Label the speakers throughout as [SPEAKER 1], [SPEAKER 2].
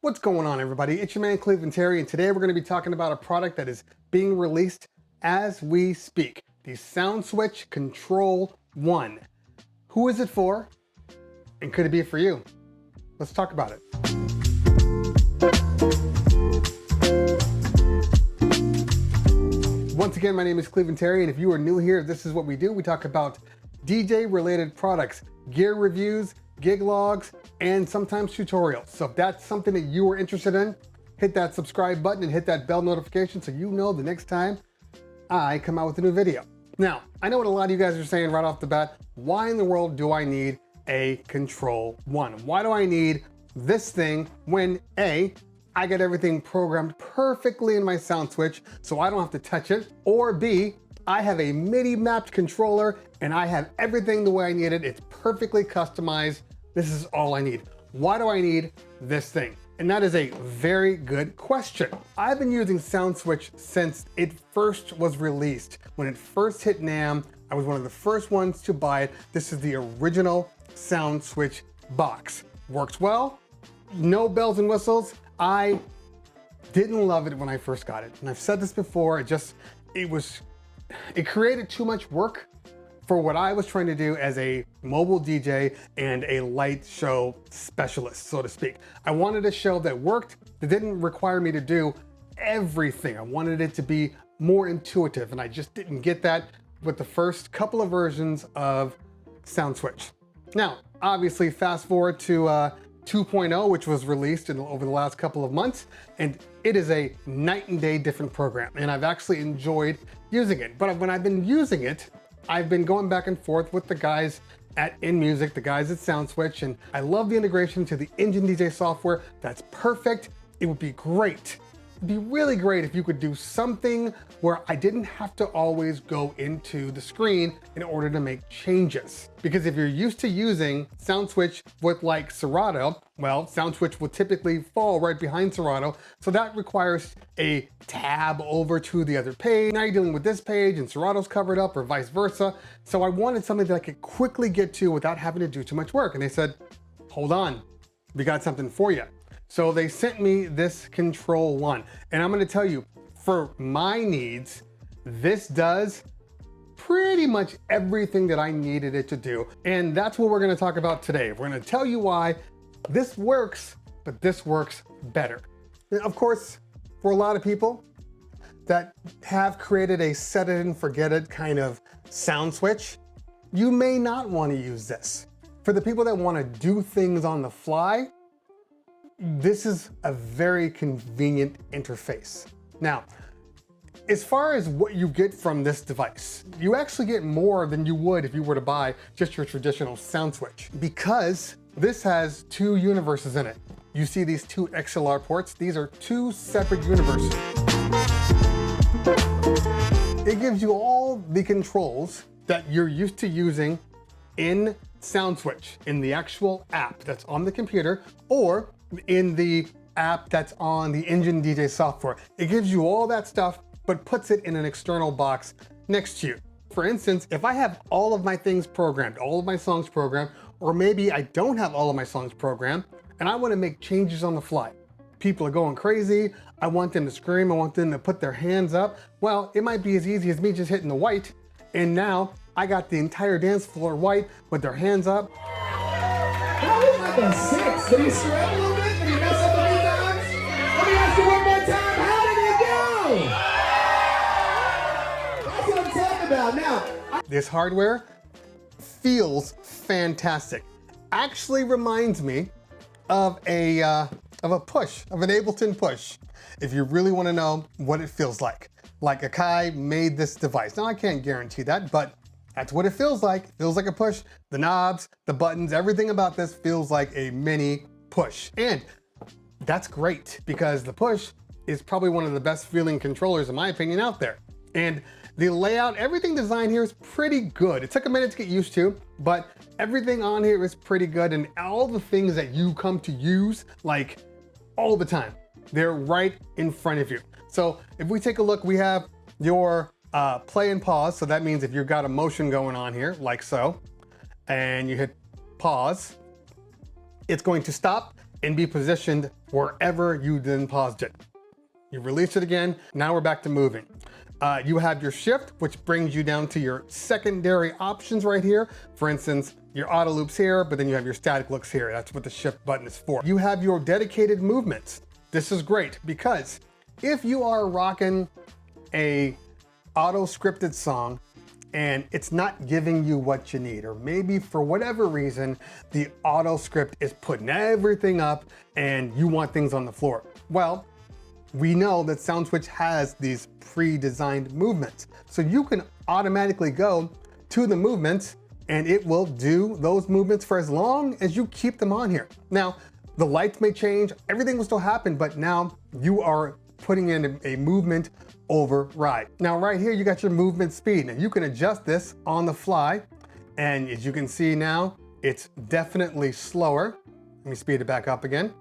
[SPEAKER 1] What's going on, everybody? It's your man Cleveland Terry, and today we're going to be talking about a product that is being released as we speak, the Soundswitch Control 1. Who is it for, and could it be for you? Let's talk about it. Once again, my name is Cleveland Terry, and if you are new here, this is what we do. We talk about DJ-related products, gear reviews, gig logs, and sometimes tutorials. So if that's something that you are interested in, hit that subscribe button and hit that bell notification so you know the next time I come out with a new video. Now, I know what a lot of you guys are saying right off the bat. Why in the world do I need a Control 1? Why do I need this thing when A, I get everything programmed perfectly in my Soundswitch so I don't have to touch it, or B, I have a MIDI mapped controller and I have everything the way I need it. It's perfectly customized. This is all I need. Why do I need this thing? And that is a very good question. I've been using Soundswitch since it first was released. When it first hit NAMM, I was one of the first ones to buy it. This is the original Soundswitch box. Works well, no bells and whistles. I didn't love it when I first got it. And I've said this before, it created too much work for what I was trying to do as a mobile DJ and a light show specialist, so to speak. I wanted a show that worked, that didn't require me to do everything. I wanted it to be more intuitive, and I just didn't get that with the first couple of versions of Soundswitch. Now, obviously, fast forward to 2.0, which was released over the last couple of months, and it is a night and day different program, and I've actually enjoyed using it. But when I've been using it, I've been going back and forth with the guys at InMusic, the guys at Soundswitch, and I love the integration to the Engine DJ software. That's perfect. It would be great. It'd be really great if you could do something where I didn't have to always go into the screen in order to make changes. Because if you're used to using Soundswitch with like Serato, well, Soundswitch will typically fall right behind Serato. So that requires a tab over to the other page. Now you're dealing with this page and Serato's covered up, or vice versa. So I wanted something that I could quickly get to without having to do too much work. And they said, hold on, we got something for you. So they sent me this Control 1, and I'm gonna tell you, for my needs, this does pretty much everything that I needed it to do. And that's what we're gonna talk about today. We're gonna tell you why this works, but this works better. And of course, for a lot of people that have created a set it and forget it kind of Soundswitch, you may not wanna use this. For the people that wanna do things on the fly, this is a very convenient interface. Now, as far as what you get from this device, you actually get more than you would if you were to buy just your traditional Soundswitch, because this has two universes in it. You see these two XLR ports? These are two separate universes. It gives you all the controls that you're used to using in Soundswitch, in the actual app that's on the computer, or in the app that's on the Engine DJ software. It gives you all that stuff, but puts it in an external box next to you. For instance, if I have all of my things programmed, all of my songs programmed, or maybe I don't have all of my songs programmed, and I want to make changes on the fly. People are going crazy. I want them to scream. I want them to put their hands up. Well, it might be as easy as me just hitting the white, and now I got the entire dance floor white with their hands up.
[SPEAKER 2] How is that a 6? Did he scrap a little bit? Did he mess up a few times? Let me ask you one more time. How did it go? That's what I'm talking about now.
[SPEAKER 1] This hardware feels fantastic. Actually reminds me of an Ableton push. If you really want to know what it feels like Akai made this device. Now I can't guarantee that, but that's what it feels like. It feels like a push. The knobs, the buttons, everything about this feels like a mini push. And that's great, because the push is probably one of the best feeling controllers, in my opinion, out there. And the layout, everything designed here is pretty good. It took a minute to get used to, but everything on here is pretty good. And all the things that you come to use, like all the time, they're right in front of you. So if we take a look, we have your play and pause. So that means if you've got a motion going on here, like so, and you hit pause, it's going to stop and be positioned wherever you then paused it. You release it again, now we're back to moving. You have your shift, which brings you down to your secondary options right here. For instance, your auto loops here, but then you have your static looks here. That's what the shift button is for. You have your dedicated movements. This is great because if you are rocking a auto-scripted song and it's not giving you what you need, or maybe for whatever reason, the auto script is putting everything up and you want things on the floor. Well, we know that Soundswitch has these pre-designed movements. So you can automatically go to the movements and it will do those movements for as long as you keep them on here. Now, the lights may change, everything will still happen, but now you are putting in a movement override. Now right here, you got your movement speed. Now you can adjust this on the fly. And as you can see now, it's definitely slower. Let me speed it back up again.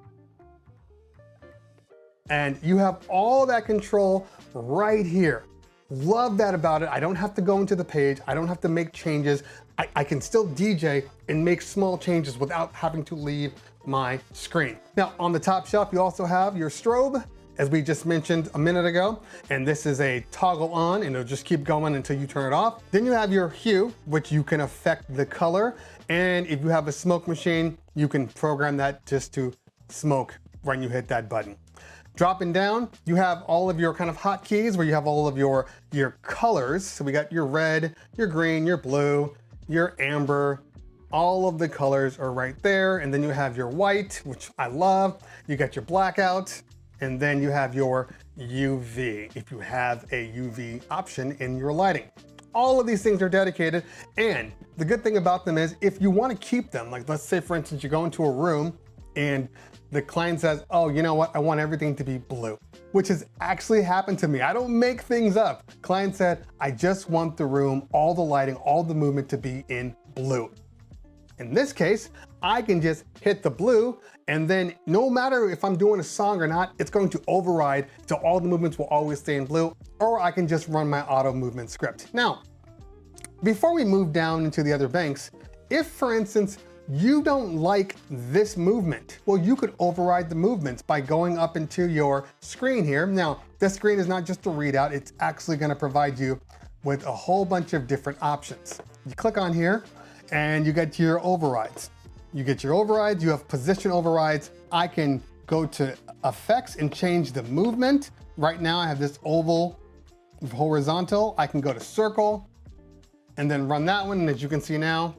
[SPEAKER 1] And you have all that control right here. Love that about it. I don't have to go into the page. I don't have to make changes. I can still DJ and make small changes without having to leave my screen. Now on the top shelf, you also have your strobe, as we just mentioned a minute ago. And this is a toggle on and it'll just keep going until you turn it off. Then you have your hue, which you can affect the color. And if you have a smoke machine, you can program that just to smoke when you hit that button. Dropping down, you have all of your kind of hotkeys where you have all of your colors. So we got your red, your green, your blue, your amber, all of the colors are right there. And then you have your white, which I love. You got your blackout, and then you have your UV, if you have a UV option in your lighting. All of these things are dedicated. And the good thing about them is if you want to keep them, like let's say for instance, you go into a room and the client says, oh, you know what? I want everything to be blue, which has actually happened to me. I don't make things up. Client said, I just want the room, all the lighting, all the movement to be in blue. In this case, I can just hit the blue and then no matter if I'm doing a song or not, it's going to override so all the movements will always stay in blue, or I can just run my auto movement script. Now, before we move down into the other banks, if for instance, you don't like this movement, well, you could override the movements by going up into your screen here. Now, this screen is not just a readout, it's actually gonna provide you with a whole bunch of different options. You click on here and you get your overrides. You get your overrides, you have position overrides. I can go to effects and change the movement. Right now I have this oval horizontal. I can go to circle and then run that one. And as you can see now,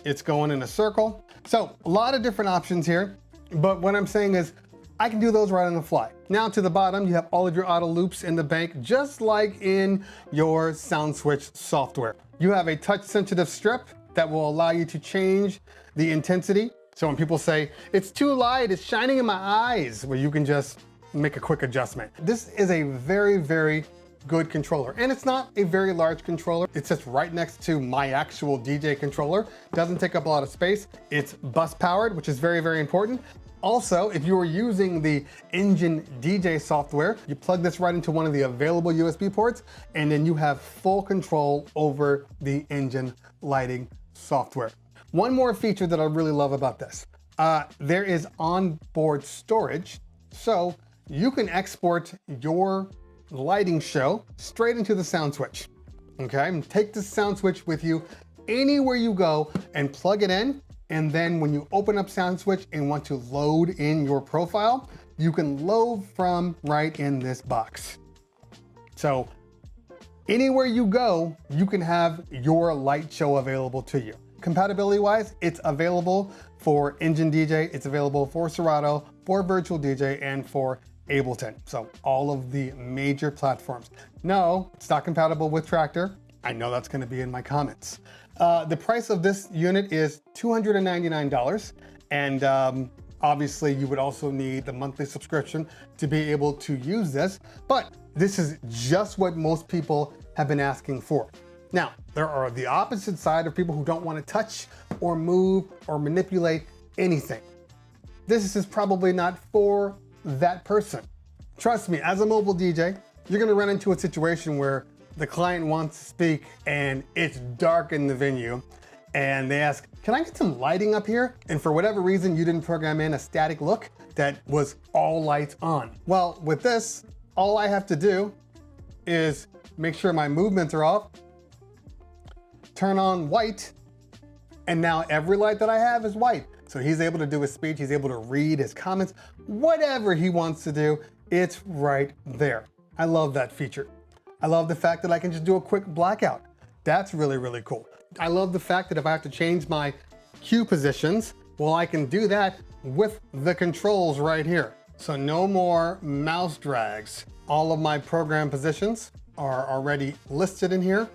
[SPEAKER 1] it's going in a circle. So a lot of different options here, but what I'm saying is I can do those right on the fly. Now to the bottom, you have all of your auto loops in the bank, just like in your Soundswitch software. You have a touch sensitive strip that will allow you to change the intensity. So when people say, it's too light, it's shining in my eyes, well, you can just make a quick adjustment. This is a very, very good controller. And it's not a very large controller. It sits right next to my actual DJ controller. Doesn't take up a lot of space. It's bus powered, which is very, very important. Also, if you are using the Engine DJ software, you plug this right into one of the available USB ports, and then you have full control over the Engine lighting software. One more feature that I really love about this, there is onboard storage. So you can export your lighting show straight into the Soundswitch. Okay, and take the Soundswitch with you anywhere you go and plug it in. And then when you open up Soundswitch and want to load in your profile, you can load from right in this box. So anywhere you go, you can have your light show available to you. Compatibility wise, it's available for Engine DJ, it's available for Serato, for Virtual DJ, and for Ableton. So all of the major platforms. No, it's not compatible with Tractor. I know that's gonna be in my comments. The price of this unit is $299. And obviously you would also need the monthly subscription to be able to use this, but this is just what most people have been asking for. Now, there are the opposite side of people who don't want to touch or move or manipulate anything. This is probably not for that person. Trust me, as a mobile DJ, you're gonna run into a situation where the client wants to speak and it's dark in the venue and they ask, can I get some lighting up here? And for whatever reason, you didn't program in a static look, that was all lights on. Well, with this, all I have to do is make sure my movements are off, turn on white, and now every light that I have is white. So he's able to do his speech, he's able to read his comments, whatever he wants to do, it's right there. I love that feature. I love the fact that I can just do a quick blackout. That's really, really cool. I love the fact that if I have to change my cue positions, well, I can do that with the controls right here. So no more mouse drags. All of my program positions are already listed in here.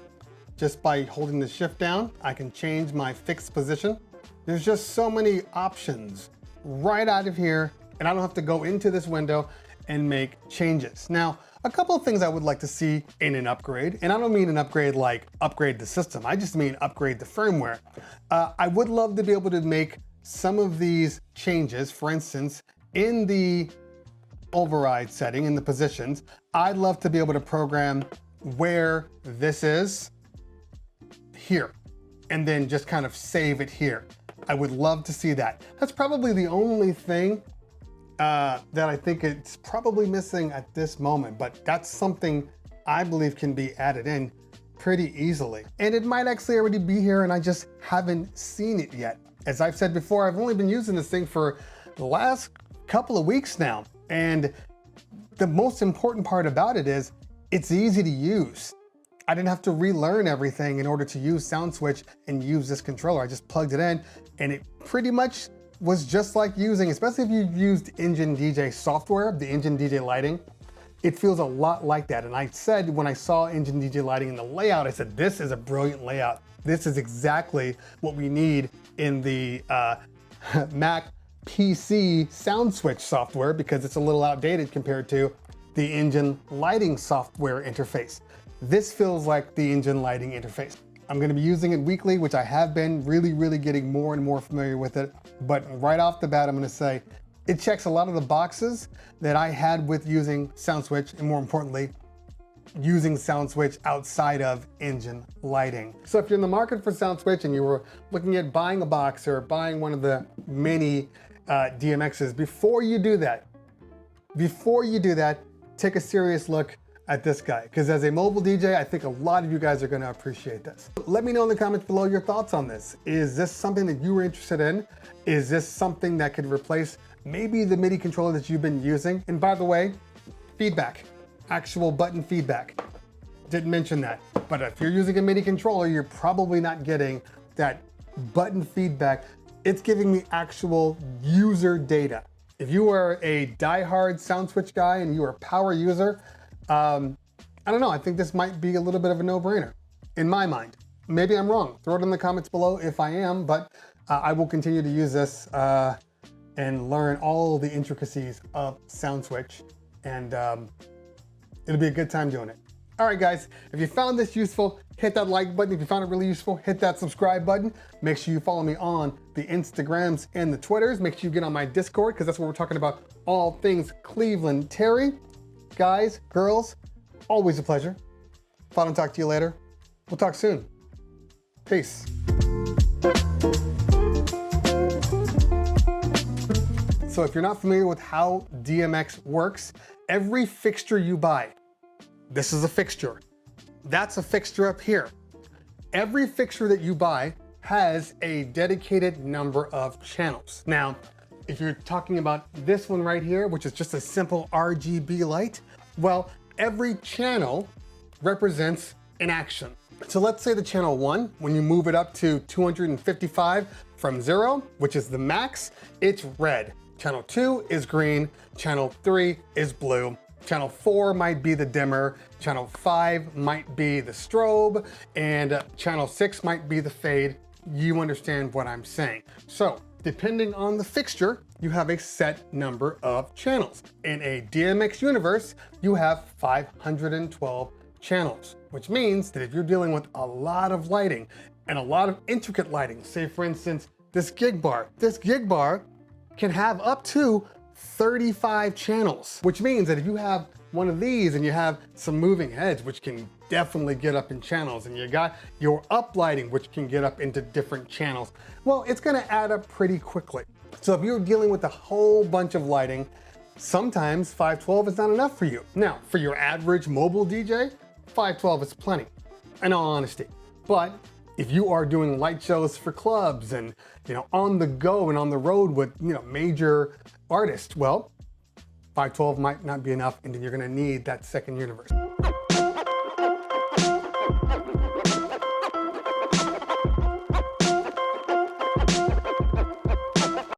[SPEAKER 1] Just by holding the shift down, I can change my fixed position. There's just so many options right out of here, and I don't have to go into this window and make changes. Now, a couple of things I would like to see in an upgrade, and I don't mean an upgrade like upgrade the system, I just mean upgrade the firmware. I would love to be able to make some of these changes. For instance, in the override setting, in the positions, I'd love to be able to program where this is here, and then just kind of save it here. I would love to see that. That's probably the only thing that I think it's probably missing at this moment, but that's something I believe can be added in pretty easily. And it might actually already be here and I just haven't seen it yet. As I've said before, I've only been using this thing for the last couple of weeks now. And the most important part about it is it's easy to use. I didn't have to relearn everything in order to use Soundswitch and use this controller. I just plugged it in and it pretty much was just like using, especially if you've used Engine DJ software, the Engine DJ lighting, it feels a lot like that. And I said when I saw Engine DJ lighting in the layout, I said, this is a brilliant layout. This is exactly what we need in the Mac PC Soundswitch software because it's a little outdated compared to the Engine lighting software interface. This feels like the Engine lighting interface. I'm gonna be using it weekly, which I have been really getting more and more familiar with it. But right off the bat, I'm gonna say, it checks a lot of the boxes that I had with using Soundswitch, and more importantly, using Soundswitch outside of Engine lighting. So if you're in the market for Soundswitch and you were looking at buying a box or buying one of the mini DMXs, before you do that, take a serious look at this guy, because as a mobile DJ, I think a lot of you guys are gonna appreciate this. Let me know in the comments below your thoughts on this. Is this something that you were interested in? Is this something that could replace maybe the MIDI controller that you've been using? And by the way, feedback, actual button feedback. Didn't mention that, but if you're using a MIDI controller, you're probably not getting that button feedback. It's giving me actual user data. If you are a diehard Soundswitch guy and you are a power user, I don't know, I think this might be a little bit of a no-brainer in my mind. Maybe I'm wrong. Throw it in the comments below if I am, but I will continue to use this and learn all the intricacies of Soundswitch, and it'll be a good time doing it. All right, guys, if you found this useful, hit that like button. If you found it really useful, hit that subscribe button. Make sure you follow me on the Instagrams and the Twitters. Make sure you get on my Discord, because that's where we're talking about all things Cleveland Terry. Guys, girls, always a pleasure. If I don't talk to you later, we'll talk soon. Peace. So if you're not familiar with how DMX works, every fixture you buy, this is a fixture, that's a fixture up here. Every fixture that you buy has a dedicated number of channels. Now, if you're talking about this one right here, which is just a simple RGB light, well, every channel represents an action. So let's say the channel 1, when you move it up to 255 from 0, which is the max, it's red. Channel 2 is green, channel 3 is blue, channel 4 might be the dimmer, channel 5 might be the strobe, and channel 6 might be the fade. You understand what I'm saying. So, depending on the fixture, you have a set number of channels. In a DMX universe, you have 512 channels, which means that if you're dealing with a lot of lighting and a lot of intricate lighting, say for instance, this gig bar can have up to 35 channels, which means that if you have one of these and you have some moving heads, which can definitely get up in channels, and you got your up lighting, which can get up into different channels, well, it's gonna add up pretty quickly. So if you're dealing with a whole bunch of lighting, sometimes 512 is not enough for you. Now, for your average mobile DJ, 512 is plenty, in all honesty. But if you are doing light shows for clubs and, on the go and on the road with, major artists, well, 512 might not be enough, and then you're gonna need that second universe.